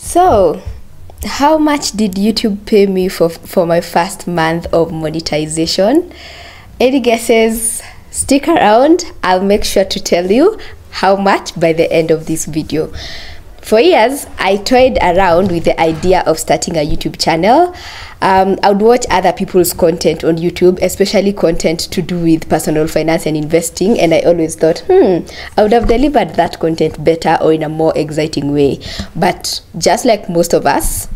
So, how much did YouTube pay me for my first month of monetization? Any guesses? Stick around. I'll make sure to tell you how much by the end of this video. For years, I toyed around with the idea of starting a YouTube channel. I would watch other people's content on YouTube, especially content to do with personal finance and investing, and I always thought, I would have delivered that content better or in a more exciting way. But just like most of us,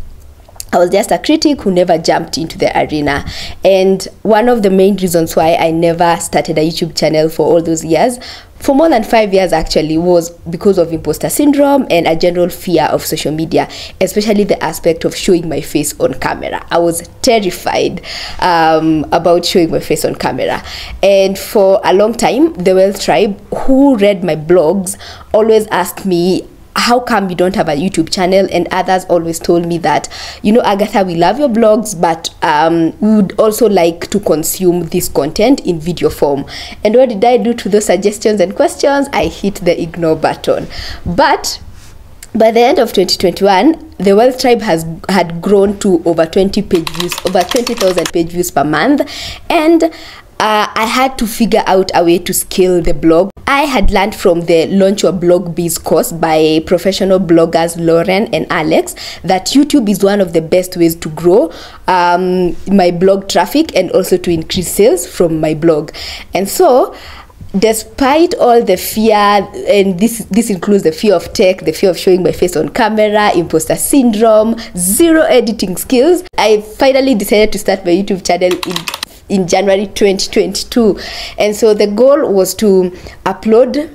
I was just a critic who never jumped into the arena. And one of the main reasons why I never started a YouTube channel for all those years, for more than 5 years actually, was because of imposter syndrome and a general fear of social media, especially the aspect of showing my face on camera. I was terrified about showing my face on camera. And for a long time, the Wealth Tribe, who read my blogs, always asked me, how come you don't have a YouTube channel? And others always told me that, you know, Agatha, we love your blogs, but we would also like to consume this content in video form. And what did I do to those suggestions and questions? I hit the ignore button. But by the end of 2021, the Wealth Tribe had grown to over 20,000 page views per month, and I had to figure out a way to scale the blog. I had learned from the Launch Your Blog Biz course by professional bloggers Lauren and Alex that YouTube is one of the best ways to grow my blog traffic and also to increase sales from my blog. And so, despite all the fear, and this includes the fear of tech, the fear of showing my face on camera, imposter syndrome, zero editing skills, I finally decided to start my YouTube channel in January 2022. And so the goal was to upload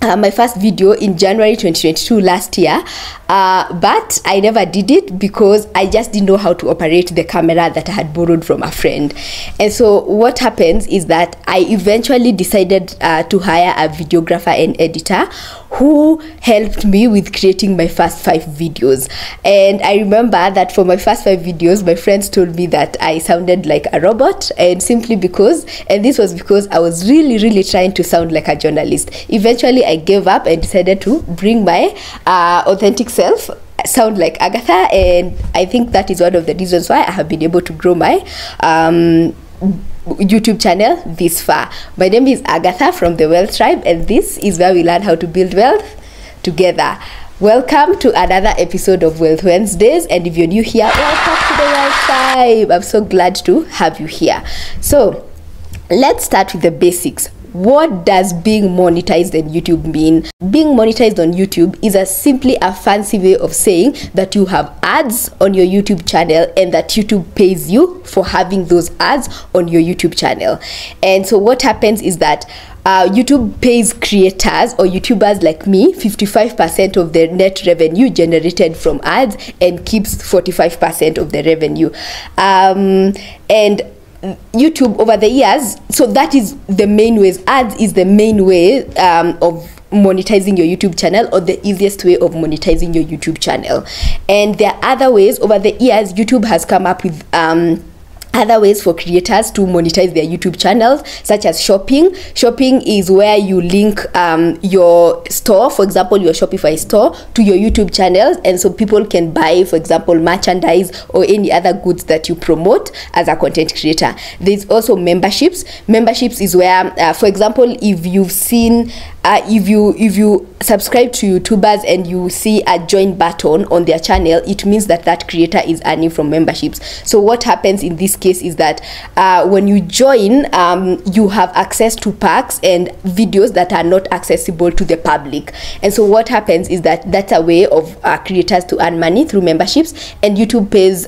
my first video in January 2022 last year, but I never did it because I just didn't know how to operate the camera that I had borrowed from a friend. And so what happens is that I eventually decided to hire a videographer and editor who helped me with creating my first 5 videos. And I remember that for my first 5 videos, my friends told me that I sounded like a robot, and simply because, and this was because I was really trying to sound like a journalist. Eventually I gave up and decided to bring my authentic self, sound like Agatha, and I think that is one of the reasons why I have been able to grow my YouTube channel this far. My name is Agatha from the Wealth Tribe, and this is where we learn how to build wealth together. Welcome to another episode of Wealth Wednesdays, and if you're new here, welcome to the Wealth Tribe. I'm so glad to have you here. So let's start with the basics. What does being monetized on YouTube mean? Being monetized on YouTube is simply a fancy way of saying that you have ads on your YouTube channel and that YouTube pays you for having those ads on your YouTube channel. And so what happens is that YouTube pays creators or YouTubers like me 55% of their net revenue generated from ads and keeps 45% of the revenue. And YouTube over the years, so that is the main ways. Ads is the main way of monetizing your YouTube channel, or the easiest way of monetizing your YouTube channel. And there are other ways. Over the years, YouTube has come up with other ways for creators to monetize their YouTube channels, such as shopping. Shopping is where you link your store, for example, your Shopify store, to your YouTube channels, and so people can buy, for example, merchandise or any other goods that you promote as a content creator. There's also memberships. Memberships is where, for example, if you've seen if you subscribe to YouTubers and you see a join button on their channel, it means that that creator is earning from memberships. So what happens in this case is that when you join, you have access to perks and videos that are not accessible to the public. And so what happens is that that's a way of creators to earn money through memberships, and YouTube pays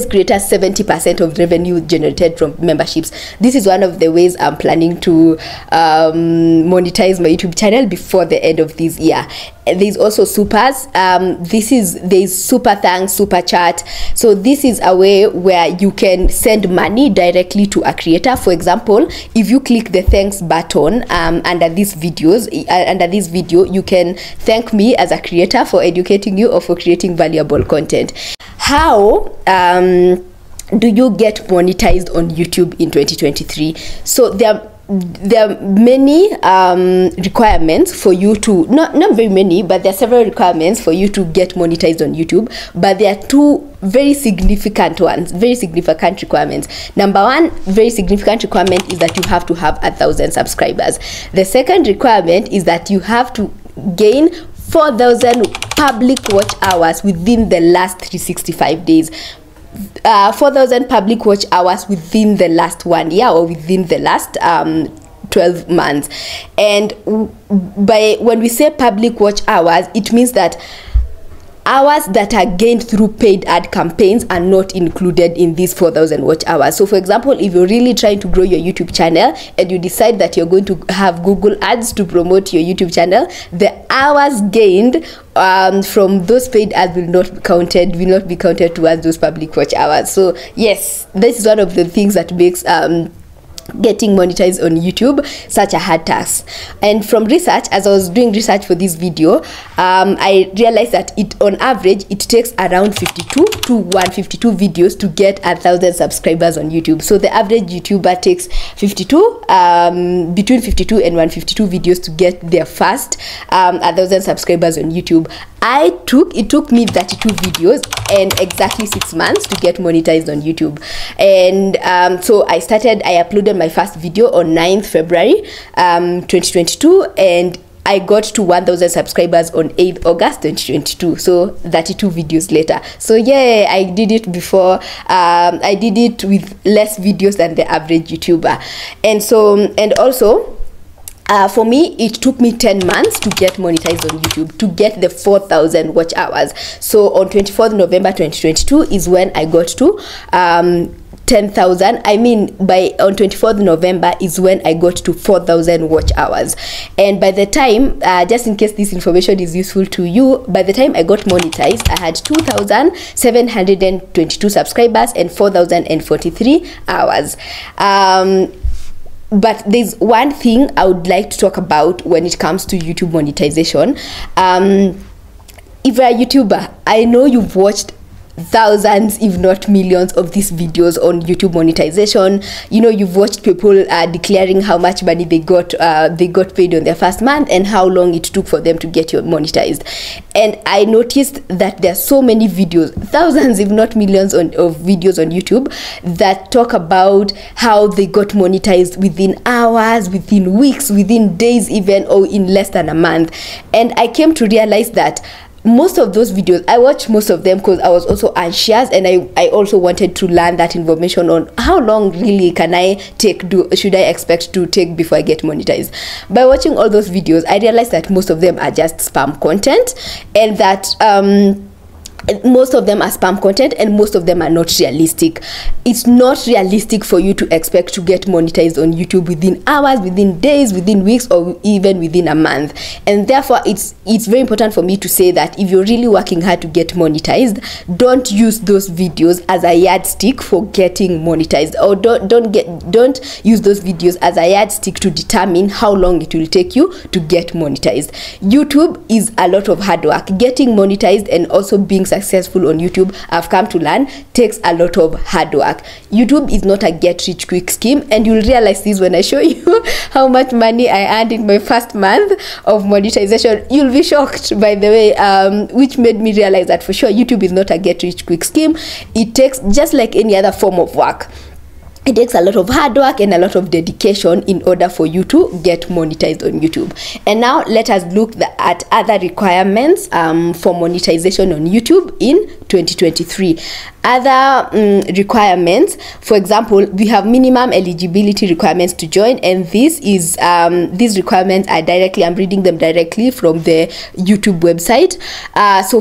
creators 70% of revenue generated from memberships. This is one of the ways I'm planning to monetize my YouTube channel before the end of this year. There's also supers. There's super thanks, super chat. So this is a way where you can send money directly to a creator. For example, if you click the thanks button under this video, you can thank me as a creator for educating you or for creating valuable content. How do you get monetized on YouTube in 2023? So there are there are many requirements for you to, not very many, but there are several requirements for you to get monetized on YouTube. But there are two very significant ones, very significant requirements. Number one very significant requirement is that you have to have 1,000 subscribers. The second requirement is that you have to gain 4,000 public watch hours within the last 365 days. 4,000 public watch hours within the last 1 year or within the last 12 months. And by when we say public watch hours, it means that hours that are gained through paid ad campaigns are not included in these 4,000 watch hours. So for example, if you're really trying to grow your YouTube channel and you decide that you're going to have Google ads to promote your YouTube channel, the hours gained from those paid ads will not be counted towards those public watch hours. So yes, this is one of the things that makes getting monetized on YouTube such a hard task. And from research, as I was doing research for this video, I realized that on average it takes around 52 to 152 videos to get 1,000 subscribers on YouTube. So the average YouTuber takes between 52 and 152 videos to get their first 1,000 subscribers on YouTube. It took me 32 videos and exactly 6 months to get monetized on YouTube. And so I uploaded my first video on 9th February 2022, and I got to 1,000 subscribers on 8th August 2022, so 32 videos later. So yeah, I did it before. I did it with less videos than the average YouTuber. And also for me, it took me 10 months to get monetized on YouTube, to get the 4,000 watch hours. So on 24th November 2022 is when I got to 10,000. On 24th November is when I got to 4,000 watch hours. And by the time, just in case this information is useful to you, by the time I got monetized, I had 2,722 subscribers and 4,043 hours. But there's one thing I would like to talk about when it comes to YouTube monetization. If you're a YouTuber, I know you've watched thousands if not millions of these videos on YouTube monetization. You know, you've watched people declaring how much money they got paid on their first month and how long it took for them to get monetized. And I noticed that there are so many videos, thousands if not millions of videos on YouTube that talk about how they got monetized within hours, within weeks, within days even, or in less than a month. And I came to realize that most of those videos, I watched most of them because I was also anxious, and I also wanted to learn that information on how long really should I expect to take before I get monetized. By watching all those videos, I realized that most of them are just spam content, and that most of them are spam content, and most of them are not realistic. It's not realistic for you to expect to get monetized on YouTube within hours, within days, within weeks, or even within a month. And therefore it's very important for me to say that if you're really working hard to get monetized, don't use those videos as a yardstick for getting monetized, or don't use those videos as a yardstick to determine how long it will take you to get monetized. YouTube is a lot of hard work. Getting monetized and also being successful on YouTube, I've come to learn, takes a lot of hard work. YouTube is not a get rich quick scheme, and you'll realize this when I show you how much money I earned in my first month of monetization. You'll be shocked, by the way, which made me realize that for sure YouTube is not a get rich quick scheme. It takes, just like any other form of work, it takes a lot of hard work and a lot of dedication in order for you to get monetized on YouTube. And now let us look at other requirements for monetization on YouTube in 2023. Other requirements, for example, we have minimum eligibility requirements to join, and these requirements are I'm reading them directly from the YouTube website. So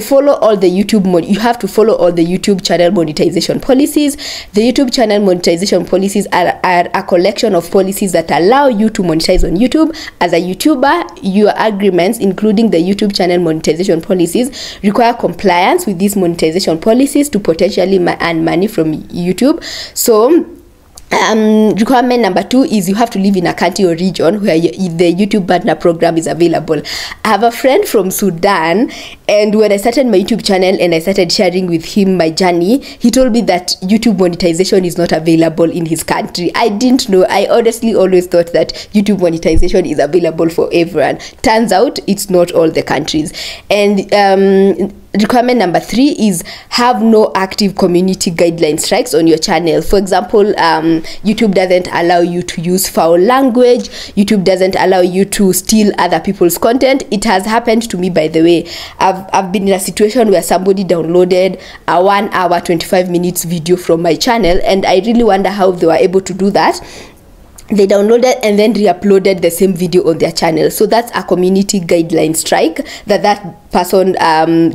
you have to follow all the YouTube channel monetization policies. The YouTube channel monetization policies are a collection of policies that allow you to monetize on YouTube. As a YouTuber, your agreements, including the YouTube channel monetization policies, require compliance with these monetization policies to potentially earn money from YouTube. So Requirement number 2 is you have to live in a country or region where the YouTube partner program is available. I have a friend from Sudan, and when I started my YouTube channel and I started sharing with him my journey, he told me that YouTube monetization is not available in his country. I didn't know. I honestly always thought that YouTube monetization is available for everyone. Turns out it's not all the countries. And requirement number 3 is have no active community guideline strikes on your channel. For example, YouTube doesn't allow you to use foul language. YouTube doesn't allow you to steal other people's content. It has happened to me, by the way. I've been in a situation where somebody downloaded a 1 hour 25 minutes video from my channel, and I really wonder how they were able to do that. They downloaded and then re-uploaded the same video on their channel. So that's a community guideline strike that person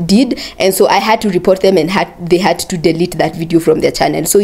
did, and so I had to report them, and they had to delete that video from their channel. So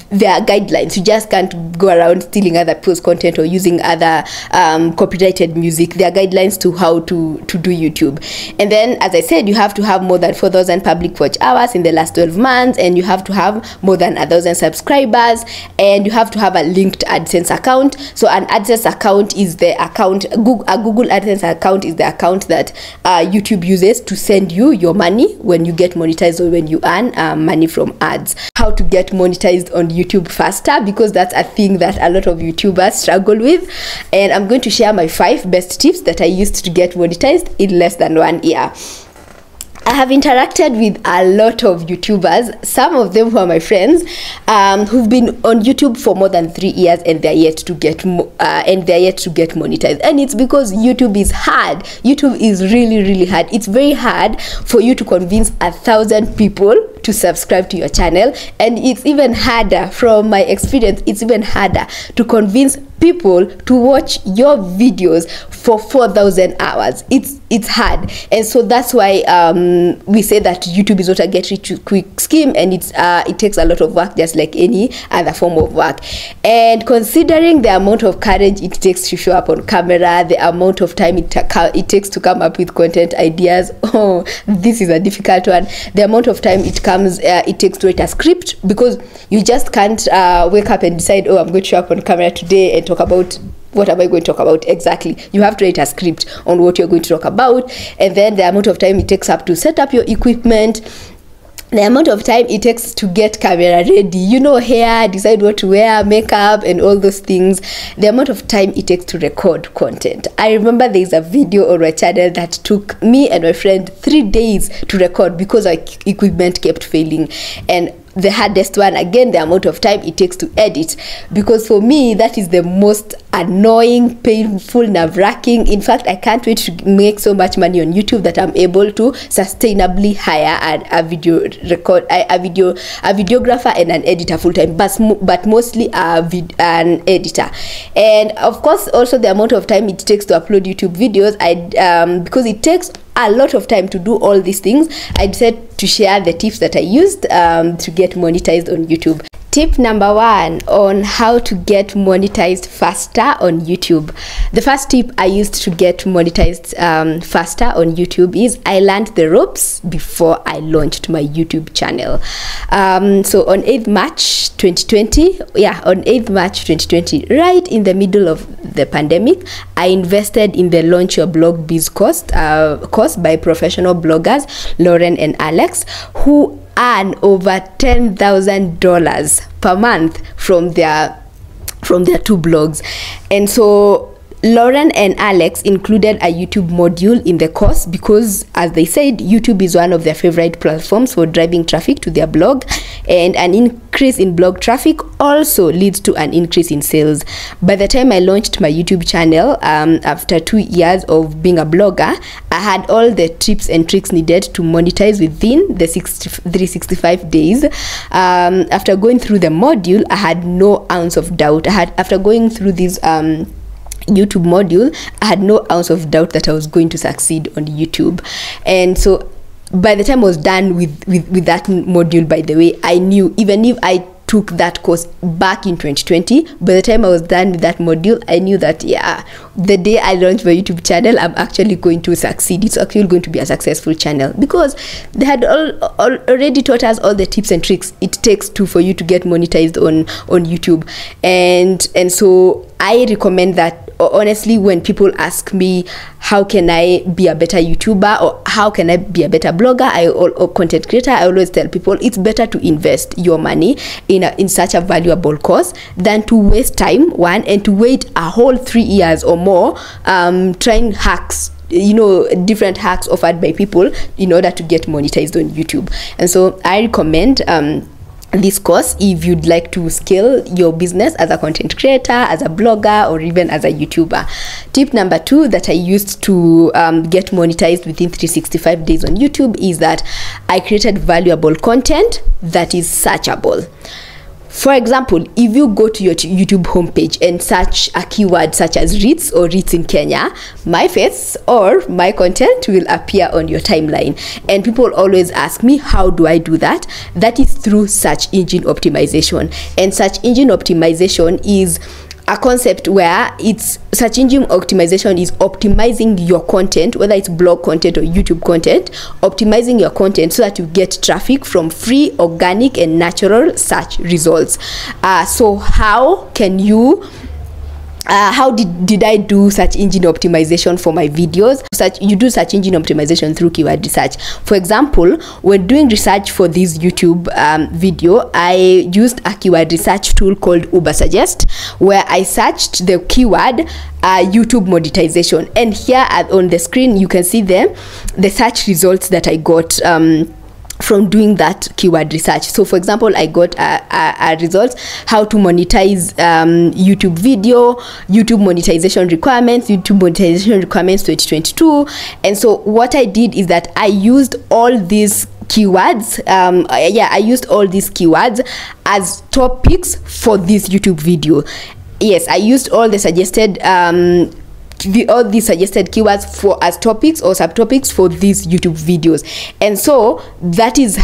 there are guidelines. You just can't go around stealing other people's content or using other copyrighted music. There are guidelines to how to do YouTube. And then, as I said, you have to have more than 4,000 public watch hours in the last 12 months, and you have to have more than 1,000 subscribers, and you have to have a linked AdSense account. So an AdSense account is the account, a Google AdSense account is the account that YouTube uses to send you your money when you get monetized or when you earn money from ads. How to get monetized on YouTube faster, because that's a thing that a lot of YouTubers struggle with. And I'm going to share my 5 best tips that I used to get monetized in less than 1 year. I have interacted with a lot of YouTubers, some of them who are my friends, who've been on YouTube for more than 3 years, and they're yet to get monetized. And it's because YouTube is hard. YouTube is really, really hard. It's very hard for you to convince 1,000 people to subscribe to your channel, and it's even harder, from my experience, it's even harder to convince people to watch your videos for 4,000 hours. It's hard, and so that's why we say that YouTube is not a get rich quick scheme, and it takes a lot of work, just like any other form of work. And considering the amount of courage it takes to show up on camera, the amount of time it takes to come up with content ideas, oh, this is a difficult one. The amount of time it takes to write a script, because you just can't wake up and decide, oh, I'm going to show up on camera today and talk about, what am I going to talk about exactly? You have to write a script on what you're going to talk about, and then the amount of time it takes up to set up your equipment, the amount of time it takes to get camera ready, hair, decide what to wear, makeup, and all those things, the amount of time it takes to record content. I remember there's a video on my channel that took me and my friend 3 days to record because our equipment kept failing. And the hardest one, again, the amount of time it takes to edit, because for me that is the most annoying, painful, nerve-wracking. In fact, I can't wait to make so much money on YouTube that I'm able to sustainably hire a videographer and an editor full-time, but mostly an editor. And of course, also the amount of time it takes to upload YouTube videos, because it takes a lot of time to do all these things, I decided to share the tips that I used to get monetized on YouTube. Tip number 1 on how to get monetized faster on YouTube. The first tip I used to get monetized faster on YouTube is I learned the ropes before I launched my YouTube channel. So on 8th March 2020, on 8th March 2020, right in the middle of the pandemic, I invested in the Launch Your Blog Biz course by professional bloggers Lauren and Alex, who earn over $10,000 per month from their 2 blogs. And so Lauren and Alex included a YouTube module in the course because, as they said, YouTube is one of their favorite platforms for driving traffic to their blog, and an increase in blog traffic also leads to an increase in sales. By the time I launched my YouTube channel, after 2 years of being a blogger, I had all the tips and tricks needed to monetize within the 365 days. After going through the module, I had no ounce of doubt. After going through these YouTube module, I had no ounce of doubt that I was going to succeed on YouTube. And so by the time I was done with that module, by the way, I knew even if I took that course back in 2020. By the time I was done with that module, I knew that, yeah, the day I launch my YouTube channel, I'm actually going to succeed. It's actually going to be a successful channel, because they had already taught us all the tips and tricks it takes for you to get monetized on YouTube. And so I recommend that. Honestly, when people ask me how can I be a better YouTuber or how can I be a better blogger or content creator, I always tell people it's better to invest your money in such a valuable course than to waste time, one, and to wait a whole 3 years or more trying hacks, different hacks offered by people in order to get monetized on YouTube. And so I recommend this course if you'd like to scale your business as a content creator, as a blogger, or even as a YouTuber. Tip number 2 that I used to get monetized within 365 days on YouTube is that I created valuable content that is searchable. For example, if you go to your YouTube homepage and search a keyword such as REITs or REITs in Kenya, my face or my content will appear on your timeline. And people always ask me, how do I do that? That is through search engine optimization. And search engine optimization is a concept where search engine optimization is optimizing your content, whether it's blog content or YouTube content, optimizing your content so that you get traffic from free, organic, and natural search results. So how can you how did I do search engine optimization for my videos? You do search engine optimization through keyword research. For example, when doing research for this YouTube video, I used a keyword research tool called Ubersuggest, where I searched the keyword YouTube monetization, and here on the screen you can see the search results that I got from doing that keyword research. So for example, I got a result, how to monetize YouTube video, YouTube monetization requirements 2022. And so what I did is that I used all these keywords I used all these keywords as topics for this YouTube video. Yes, I used all the suggested all these suggested keywords as topics or subtopics for these YouTube videos. And so that is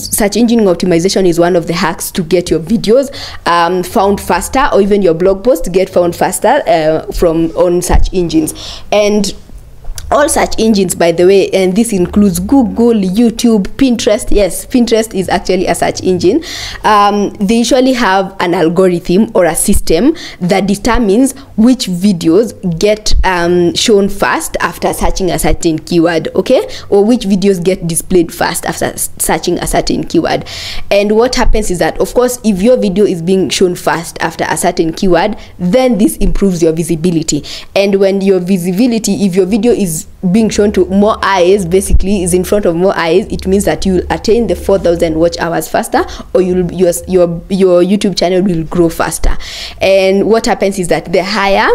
search engine optimization is one of the hacks to get your videos found faster, or even your blog post to get found faster on search engines. And all search engines, by the way, and this includes Google, YouTube, Pinterest. Yes, Pinterest is actually a search engine. They usually have an algorithm or a system that determines which videos get shown first after searching a certain keyword, okay? Or which videos get displayed first after searching a certain keyword. And what happens is that, of course, if your video is being shown first after a certain keyword, then this improves your visibility. And when your visibility, if your video is being shown to more eyes, basically is in front of more eyes, it means that you will attain the 4,000 watch hours faster, or your YouTube channel will grow faster. And what happens is that the higher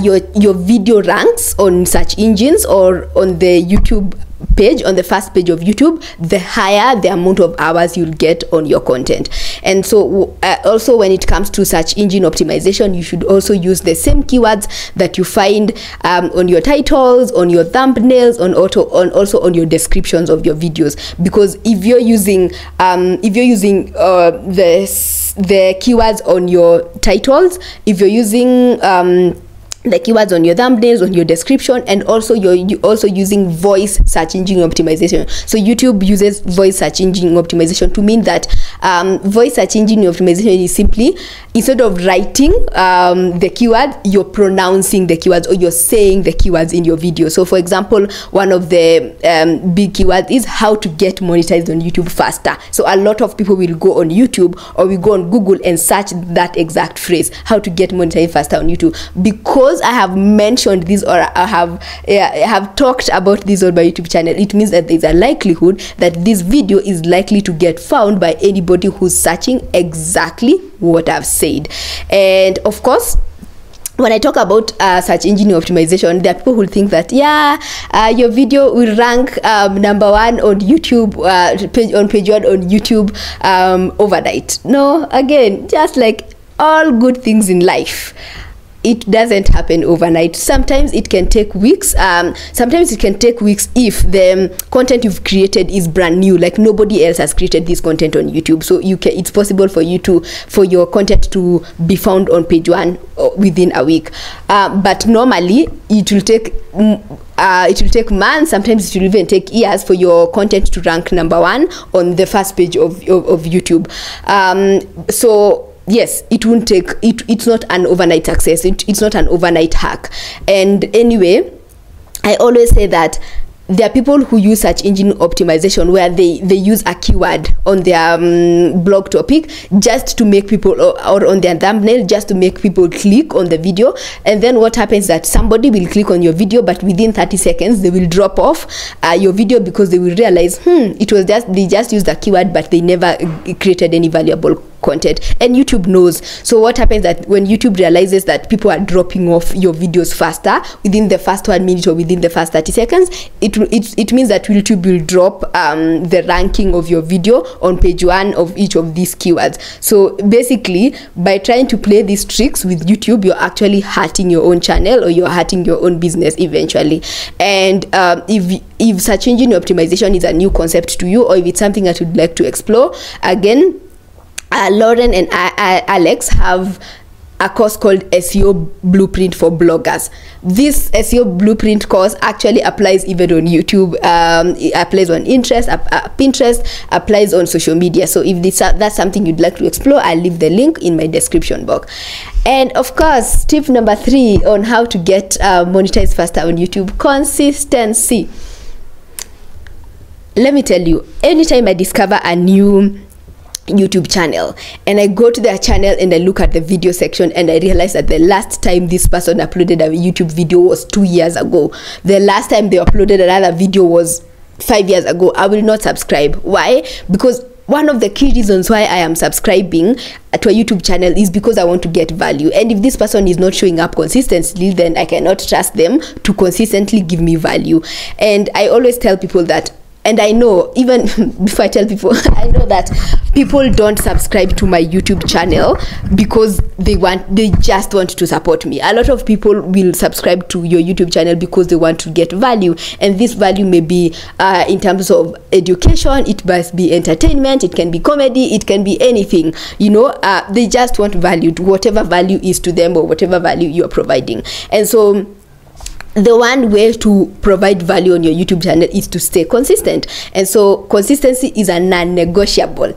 your video ranks on search engines or on the YouTube page, on the first page of YouTube, the higher the amount of hours you'll get on your content. And so also when it comes to search engine optimization, you should also use the same keywords that you find on your titles, on your thumbnails, also on your descriptions of your videos. Because if you're using the keywords on your titles, if you're using the keywords on your thumbnails, on your description, and also you're also using voice search engine optimization. So YouTube uses voice search engine optimization to mean that voice search engine optimization is simply, instead of writing the keyword, you're pronouncing the keywords, or you're saying the keywords in your video. So for example, one of the big keywords is how to get monetized on YouTube faster. So a lot of people will go on YouTube or will go on Google and search that exact phrase, how to get monetized faster on YouTube. Because I have mentioned this, or I have talked about this on my YouTube channel, it means that there's a likelihood that this video is likely to get found by anybody who's searching exactly what I've said. And of course, when I talk about search engine optimization, there are people who think that your video will rank number 1 on YouTube, on page 1 on YouTube overnight. No, again, just like all good things in life, it doesn't happen overnight. Sometimes it can take weeks. Sometimes it can take weeks if the content you've created is brand new, like nobody else has created this content on YouTube. So it's possible for your content to be found on page 1 within a week. But normally it will take months. Sometimes it will even take years for your content to rank number 1 on the first page of YouTube. So yes, it won't take it's not an overnight success. It's not an overnight hack. And anyway, I always say that there are people who use search engine optimization where they use a keyword on their blog topic just to make people, or on their thumbnail, just to make people click on the video. And then what happens is that somebody will click on your video, but within 30 seconds they will drop off your video because they will realize they just used the keyword, but they never created any valuable content. And YouTube knows. So what happens that when YouTube realizes that people are dropping off your videos faster within the first 1 minute or within the first 30 seconds, it means that YouTube will drop the ranking of your video on page 1 of each of these keywords. So basically, by trying to play these tricks with YouTube, you're actually hurting your own channel, or you're hurting your own business eventually. And if search engine optimization is a new concept to you, or if it's something that you'd like to explore, again, Lauren and Alex have a course called SEO Blueprint for Bloggers. This SEO Blueprint course actually applies even on YouTube, it applies on Pinterest, applies on social media. So if that's something you'd like to explore, I'll leave the link in my description box. And of course, tip number 3 on how to get monetized faster on YouTube: consistency. Let me tell you, anytime I discover a new YouTube channel and I go to their channel and I look at the video section and I realize that the last time this person uploaded a YouTube video was 2 years ago, the last time they uploaded another video was 5 years ago, I will not subscribe. Why? Because one of the key reasons why I am subscribing to a YouTube channel is because I want to get value. And if this person is not showing up consistently, then I cannot trust them to consistently give me value. And I always tell people that, and I know, even before I tell people, I know that people don't subscribe to my YouTube channel because they just want to support me. A lot of people will subscribe to your YouTube channel because they want to get value, and this value may be in terms of education, it must be entertainment, it can be comedy, it can be anything, you know. They just want value, whatever value is to them or whatever value you're providing. And so the one way to provide value on your YouTube channel is to stay consistent. And so consistency is a non-negotiable.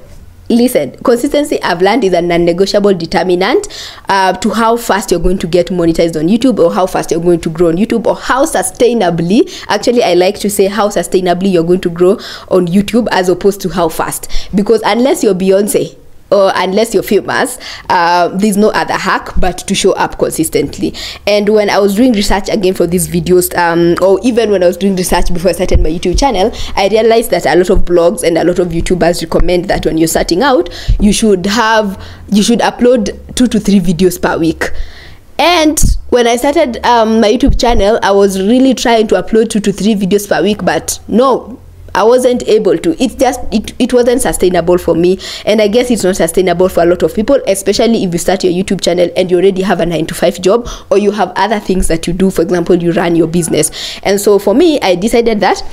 Listen, consistency, I've learned, is a non-negotiable determinant to how fast you're going to get monetized on YouTube, or how fast you're going to grow on YouTube, or how sustainably, actually I like to say how sustainably you're going to grow on YouTube, as opposed to how fast. Because unless you're Beyonce, or unless you're famous, there's no other hack but to show up consistently. And when I was doing research again for these videos, or even when I was doing research before I started my YouTube channel, I realized that a lot of blogs and a lot of YouTubers recommend that when you're starting out, you should upload 2 to 3 videos per week. And when I started my YouTube channel, I was really trying to upload 2 to 3 videos per week, but no, I wasn't able to. It wasn't sustainable for me, and I guess it's not sustainable for a lot of people, especially if you start your YouTube channel and you already have a 9-to-5 job, or you have other things that you do. For example, you run your business. And so for me, I decided that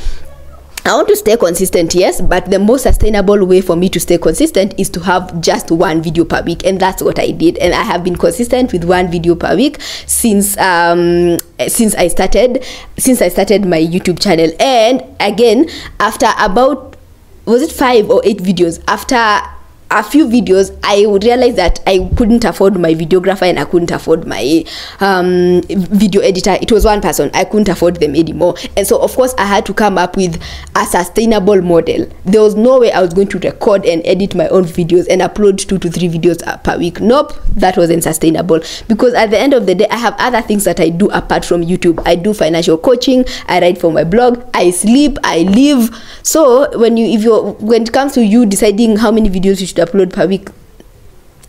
I want to stay consistent, yes, but the most sustainable way for me to stay consistent is to have just 1 video per week, and that's what I did. And I have been consistent with 1 video per week since I started my YouTube channel. And again, after about, was it 5 or 8 videos, after a few videos, I would realize that I couldn't afford my videographer and I couldn't afford my video editor. It was one person, I couldn't afford them anymore. And so of course I had to come up with a sustainable model. There was no way I was going to record and edit my own videos and upload 2 to 3 videos per week. Nope, that wasn't sustainable, because at the end of the day, I have other things that I do apart from YouTube. I do financial coaching, I write for my blog, I sleep, I live. So when it comes to you deciding how many videos you should upload per week,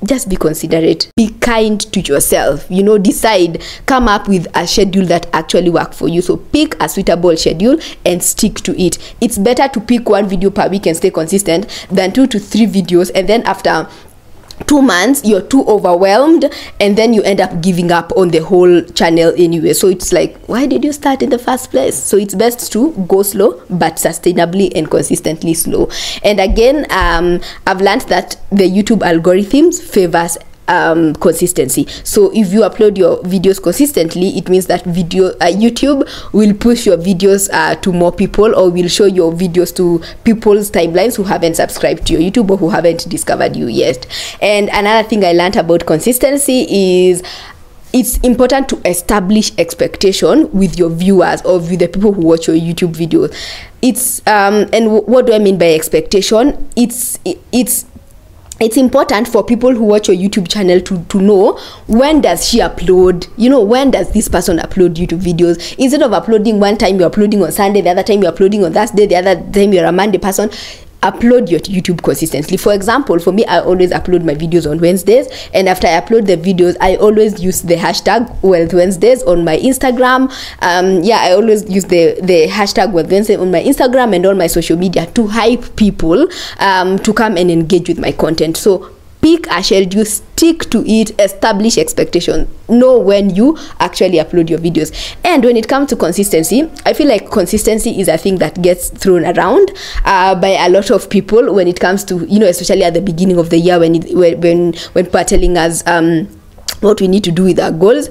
just be considerate, be kind to yourself, you know, decide, come up with a schedule that actually works for you. So pick a suitable schedule and stick to it. It's better to pick 1 video per week and stay consistent than 2 to 3 videos, and then after 2 months you're too overwhelmed, and then you end up giving up on the whole channel anyway. So it's like, why did you start in the first place? So it's best to go slow but sustainably and consistently slow. And again, I've learned that the YouTube algorithms favors consistency. So if you upload your videos consistently, it means that YouTube will push your videos to more people, or will show your videos to people's timelines who haven't subscribed to your YouTube or who haven't discovered you yet. And another thing I learned about consistency is it's important to establish expectation with your viewers or with the people who watch your YouTube videos. It's and what do I mean by expectation? It's important for people who watch your YouTube channel to know, when does she upload, when does this person upload YouTube videos. Instead of uploading one time, you're uploading on Sunday, the other time you're uploading on Thursday, the other time you're a Monday person. Upload your YouTube consistently. For example, for me, I always upload my videos on Wednesdays, and after I upload the videos, I always use the hashtag Wealth Wednesdays on my Instagram. I always use the hashtag Wealth Wednesday on my Instagram and all my social media to hype people to come and engage with my content. So pick a schedule, stick to it, establish expectations, know when you actually upload your videos. And when it comes to consistency, I feel like consistency is a thing that gets thrown around by a lot of people when it comes to, especially at the beginning of the year when people are telling us what we need to do with our goals.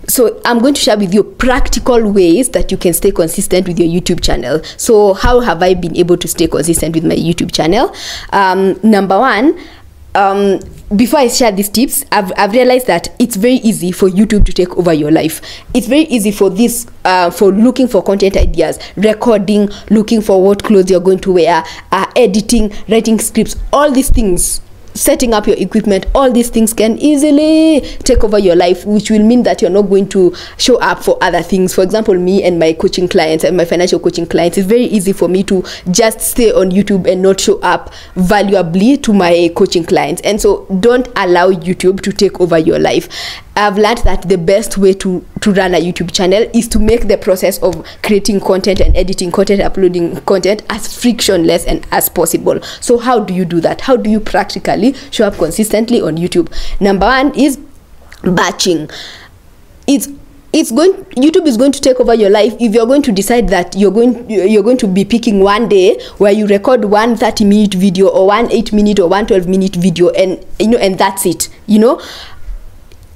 So I'm going to share with you practical ways that you can stay consistent with your YouTube channel. So how have I been able to stay consistent with my YouTube channel? Number one, before I share these tips, I've realized that it's very easy for YouTube to take over your life. It's very easy for this, for looking for content ideas, recording, looking for what clothes you're going to wear, editing, writing scripts, all these things, setting up your equipment, all these things can easily take over your life, which will mean that you're not going to show up for other things. For example, me and my coaching clients and my financial coaching clients, it's very easy for me to just stay on YouTube and not show up valuably to my coaching clients. And so don't allow YouTube to take over your life. I've learned that the best way to run a YouTube channel is to make the process of creating content and editing content, uploading content as frictionless and as possible. So how do you do that? How do you practically show up consistently on YouTube? Number one is batching. YouTube is going to take over your life if you're going to decide that you're going to be picking one day where you record one 30-minute video or one 8-minute or one 12-minute video, and and that's it.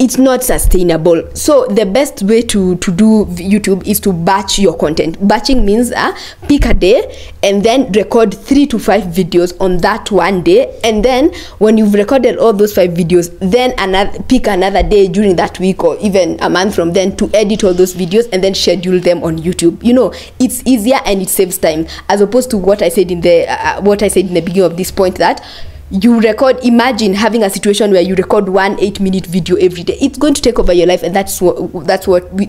It's not sustainable. So the best way to do YouTube is to batch your content. Batching means pick a day and then record 3 to 5 videos on that one day, and then when you've recorded all those 5 videos, then pick another day during that week or even a month from then to edit all those videos and then schedule them on YouTube. It's easier and it saves time, as opposed to what I said in the beginning of this point, that you record. Imagine having a situation where you record one 8-minute video every day. It's going to take over your life, and that's what we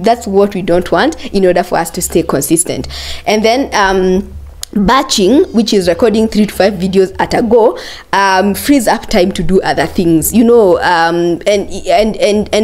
don't want in order for us to stay consistent. And then batching, which is recording 3 to 5 videos at a go, frees up time to do other things, and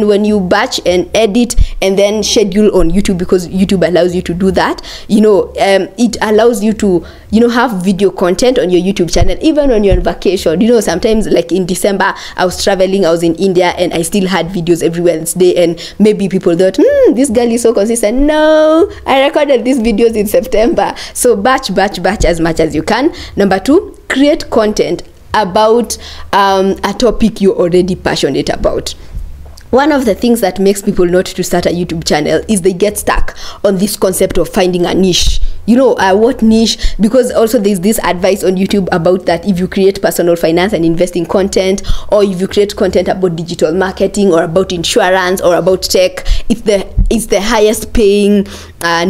when you batch and edit and then schedule on YouTube, because YouTube allows you to do that, it allows you to have video content on your YouTube channel even when you're on vacation. Sometimes, like in December, I was traveling, I was in India, and I still had videos every Wednesday, and maybe people thought, this girl is so consistent. No, I recorded these videos in September. So batch as much as you can. Number 2, create content about a topic you're already passionate about. One of the things that makes people not to start a YouTube channel is they get stuck on this concept of finding a niche. What niche? Because also there's this advice on YouTube about that if you create personal finance and investing content, or if you create content about digital marketing or about insurance or about tech, it's the highest paying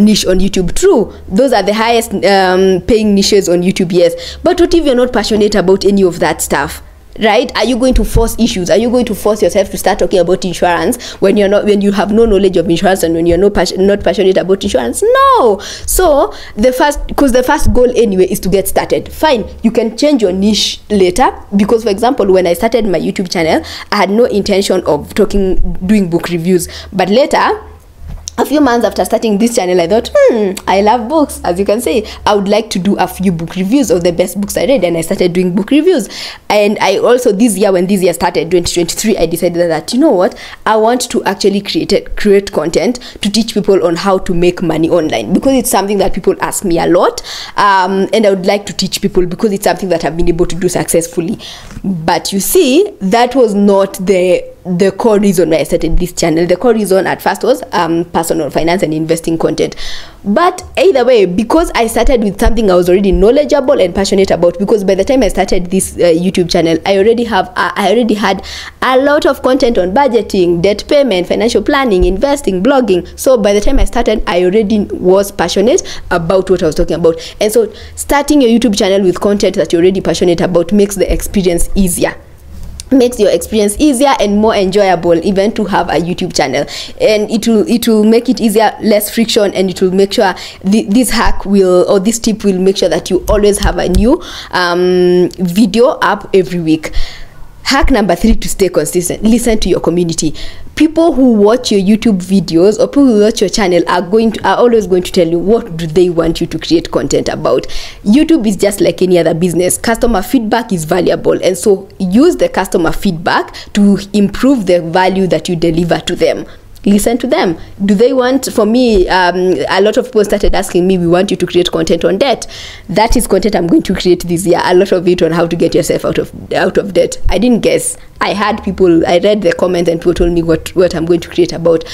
niche on YouTube. True, those are the highest paying niches on YouTube, yes. But what if you're not passionate about any of that stuff? Right? Are you going to force issues? Are you going to force yourself to start talking about insurance when you have no knowledge of insurance and when you're not passionate about insurance? No. So the first goal anyway is to get started. Fine, you can change your niche later, because for example, when I started my YouTube channel, I had no intention of doing book reviews, but later a few months after starting this channel, I thought, I love books. As you can see, I would like to do a few book reviews of the best books I read, and I started doing book reviews. And I also, this year, when this year started, 2023, I decided that, you know what, I want to actually create content to teach people on how to make money online, because it's something that people ask me a lot, and I would like to teach people because it's something that I've been able to do successfully. But you see, that was not the core reason why I started this channel. The core reason at first was personal finance and investing content. But either way, because I started with something I was already knowledgeable and passionate about, because by the time I started this YouTube channel, I already had a lot of content on budgeting, debt payment, financial planning, investing, blogging. So by the time I started, I already was passionate about what I was talking about. And so starting your YouTube channel with content that you're already passionate about makes the experience easier. Makes your experience easier and more enjoyable even to have a YouTube channel, and it will make it easier, less friction, and it will make sure this hack or this tip will make sure that you always have a new video up every week. Hack number 3 to stay consistent: listen to your community. People who watch your YouTube videos or people who watch your channel are always going to tell you what do they want you to create content about. YouTube is just like any other business. Customer feedback is valuable, and so use the customer feedback to improve the value that you deliver to them. Listen to them. Do they want, for me, a lot of people started asking me, we want you to create content on debt. That is content I'm going to create this year. A lot of it on how to get yourself out of debt. I didn't guess. I read the comments and people told me what I'm going to create about.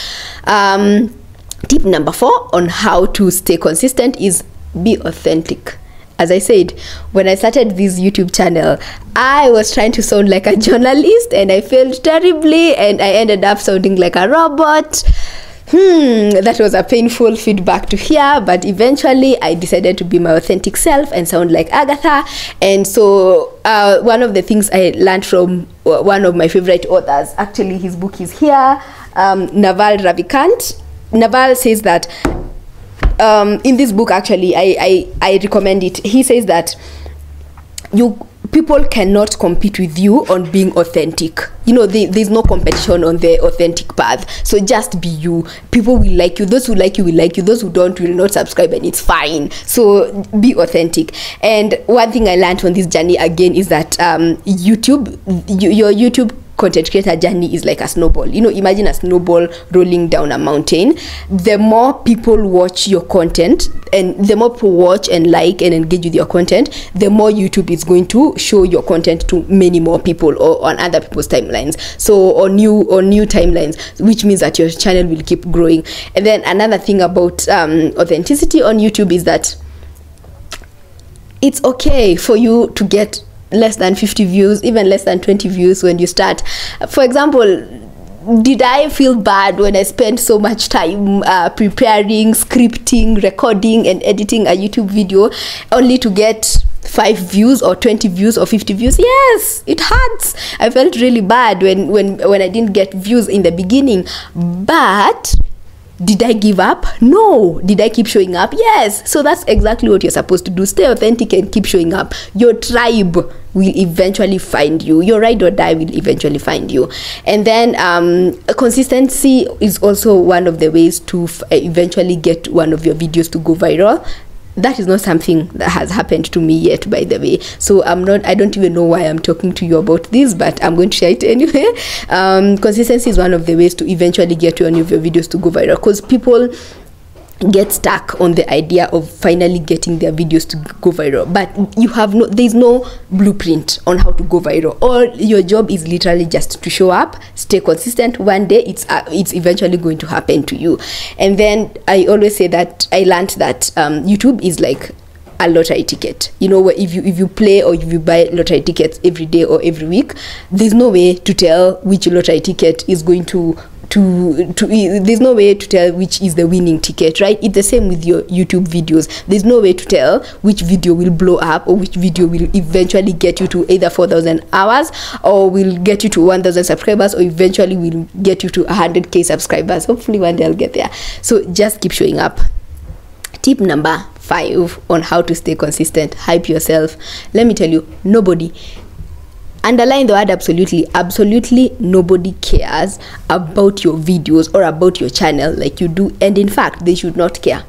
Tip number 4 on how to stay consistent is be authentic. As I said, when I started this YouTube channel, I was trying to sound like a journalist and I failed terribly, and I ended up sounding like a robot. That was a painful feedback to hear, but eventually I decided to be my authentic self and sound like Agatha. And so one of the things I learned from one of my favorite authors, actually his book is here, Naval, Ravikant. Naval says that in this book, actually, I recommend it. He says that people cannot compete with you on being authentic. You know, there's no competition on the authentic path. So just be you. People will like you. Those who like you will like you. Those who don't will not subscribe, and it's fine. So be authentic. And one thing I learned on this journey again is that your YouTube content creator journey is like a snowball. You know, imagine a snowball rolling down a mountain. The more people watch your content, and the more people watch and like and engage with your content, the more YouTube is going to show your content to many more people, or on other people's timelines. So on new timelines, which means that your channel will keep growing. And then another thing about authenticity on YouTube is that it's okay for you to get less than 50 views, even less than 20 views when you start. For example, did I feel bad when I spent so much time preparing, scripting, recording, and editing a YouTube video only to get 5 views or 20 views or 50 views? Yes, it hurts. I felt really bad when I didn't get views in the beginning. But did I give up? No. Did I keep showing up? Yes. So that's exactly what you're supposed to do. Stay authentic and keep showing up. Your tribe will eventually find you. Your ride or die will eventually find you. And then consistency is also one of the ways to eventually get one of your videos to go viral. That is not something that has happened to me yet, by the way. So I don't even know why I'm talking to you about this, but I'm going to share it anyway. Consistency is one of the ways to eventually get one of your videos to go viral, because people get stuck on the idea of finally getting their videos to go viral, but there's no blueprint on how to go viral. All your job is literally just to show up, stay consistent. One day it's eventually going to happen to you. And then I always say that I learned that YouTube is like a lottery ticket. You know, if you play or if you buy lottery tickets every day or every week, there's no way to tell which lottery ticket is going to there's no way to tell which is the winning ticket, right? It's the same with your YouTube videos. There's no way to tell which video will blow up or which video will eventually get you to either 4,000 hours or will get you to 1,000 subscribers, or eventually will get you to 100k subscribers. Hopefully one day I'll get there. So just keep showing up. Tip number 5 on how to stay consistent: hype yourself. Let me tell you, nobody Underline the word absolutely. Absolutely nobody cares about your videos or about your channel like you do, and in fact they should not care.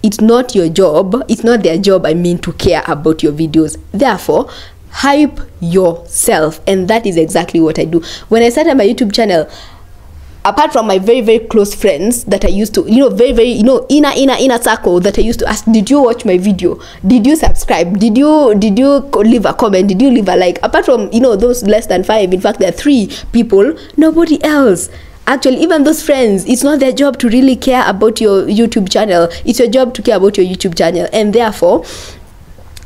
It's not your job, it's not their job, I mean, to care about your videos. Therefore, hype yourself, and that is exactly what I do. When I started my YouTube channel, apart from my very, very close friends that I used to, very, very, inner circle that I used to ask, did you watch my video? Did you subscribe? Did you leave a comment? Did you leave a like? Apart from, those less than 5, in fact, there are 3 people, nobody else. Actually, even those friends, it's not their job to really care about your YouTube channel. It's your job to care about your YouTube channel, and therefore,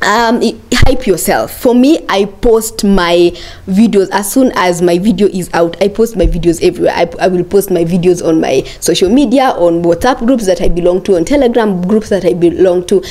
hype yourself. For me, I post my videos as soon as my video is out. I post my videos everywhere. I will post my videos on my social media, on WhatsApp groups that I belong to, on Telegram groups that I belong to.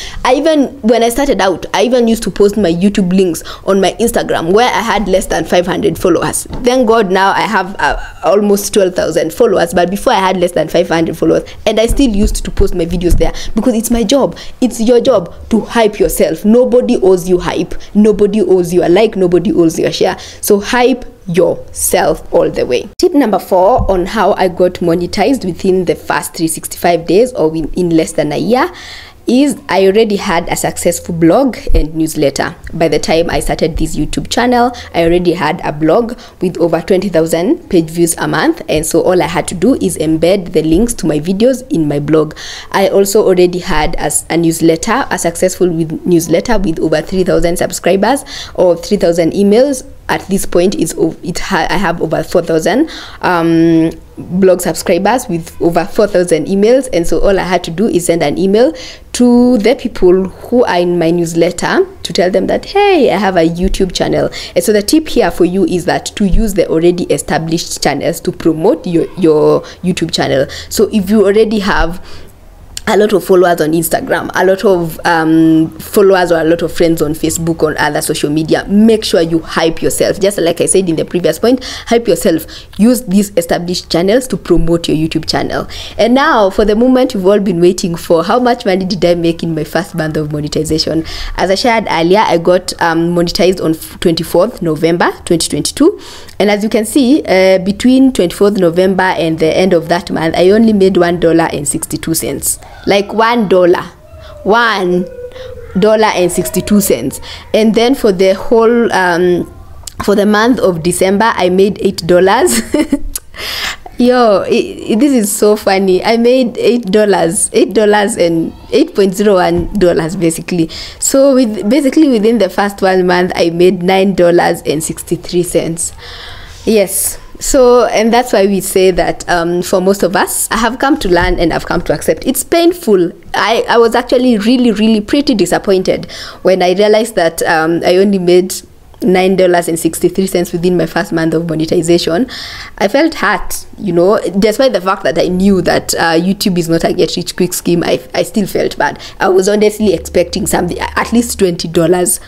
When I started out, I even used to post my YouTube links on my Instagram, where I had less than 500 followers. Thank God now I have almost 12,000 followers, but before I had less than 500 followers, and I still used to post my videos there because it's my job. It's your job to hype yourself. Nobody owes you hype, nobody owes you a like, nobody owes you a share. So hype yourself all the way. Tip number 4 on how I got monetized within the first 365 days or in less than a year is I already had a successful blog and newsletter. By the time I started this YouTube channel, I already had a blog with over 20,000 page views a month, and so all I had to do is embed the links to my videos in my blog. I also already had a newsletter, a successful newsletter with over 3,000 subscribers or 3,000 emails. At this point, I have over 4,000 blog subscribers with over 4,000 emails, and so all I had to do is send an email to the people who are in my newsletter to tell them that, hey, I have a YouTube channel. And so the tip here for you is that to use the already established channels to promote your YouTube channel. So if you already have a lot of followers on Instagram, a lot of followers or a lot of friends on Facebook or other social media, make sure you hype yourself. Just like I said in the previous point, hype yourself. Use these established channels to promote your YouTube channel. And now for the moment you've all been waiting for, how much money did I make in my first month of monetization? As I shared earlier, I got monetized on 24th November 2022, and as you can see, between 24th November and the end of that month, I only made $1.62. Like $1.62, and then for the whole for the month of December, I made $8. Yo, this is so funny. I made $8 and $8.01 basically. So within the first 1 month, I made $9.63. Yes. So, and that's why we say that for most of us, I have come to learn and I've come to accept. It's painful. I was actually really pretty disappointed when I realized that I only made $9.63 within my first month of monetization. I felt hurt, despite the fact that I knew that YouTube is not a get rich quick scheme. I still felt bad. I was honestly expecting something, at least $20.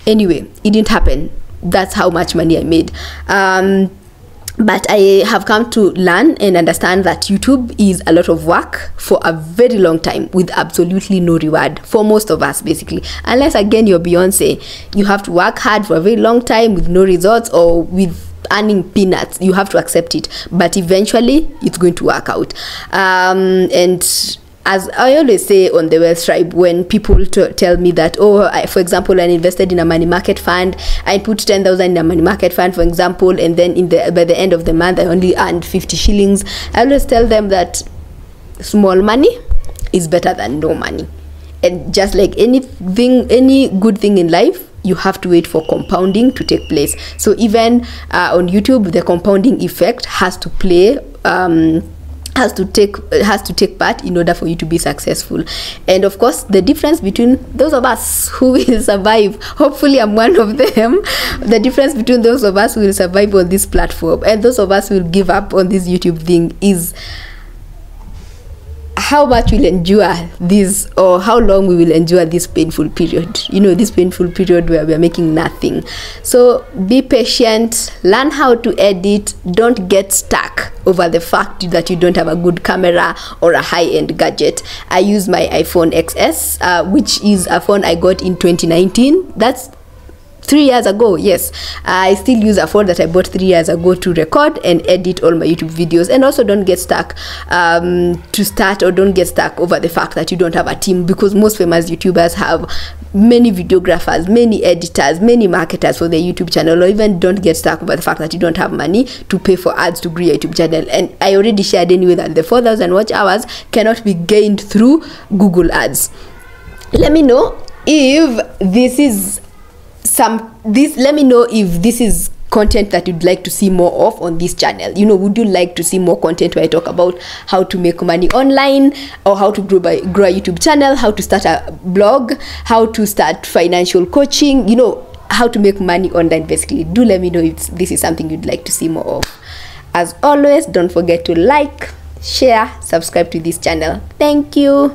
Anyway, it didn't happen. That's how much money I made. But I have come to learn and understand that YouTube is a lot of work for a very long time with absolutely no reward for most of us, basically. Unless, again, you're Beyonce, you have to work hard for a very long time with no results or with earning peanuts. You have to accept it, but eventually it's going to work out. And as I always say on the Wealth Tribe, when people tell me that, for example, I invested in a money market fund, I put 10,000 in a money market fund, for example, and then by the end of the month, I only earned 50 shillings. I always tell them that small money is better than no money. And just like any good thing in life, you have to wait for compounding to take place. So even on YouTube, the compounding effect has to play. Has to take part in order for you to be successful. And of course, the difference between those of us who will survive, hopefully I'm one of them, the difference between those of us who will survive on this platform and those of us who will give up on this YouTube thing is how much we'll endure this, or how long we will endure this painful period, this painful period where we're making nothing. So be patient, learn how to edit, don't get stuck over the fact that you don't have a good camera or a high-end gadget. I use my iPhone XS, which is a phone I got in 2019. That's 3 years ago. Yes, I still use a phone that I bought 3 years ago to record and edit all my YouTube videos. And also don't get stuck to start, or don't get stuck over the fact that you don't have a team, because most famous YouTubers have many videographers, many editors, many marketers for their YouTube channel. Or even don't get stuck over the fact that you don't have money to pay for ads to grow your YouTube channel. And I already shared anyway that the 4,000 watch hours cannot be gained through Google ads. Let me know if this is let me know if this is content that you'd like to see more of on this channel. You know, would you like to see more content where I talk about how to make money online, or how to grow a YouTube channel, how to start a blog, how to start financial coaching, you know, how to make money online basically? Do let me know if this is something you'd like to see more of. As always, don't forget to like, share, subscribe to this channel. Thank you.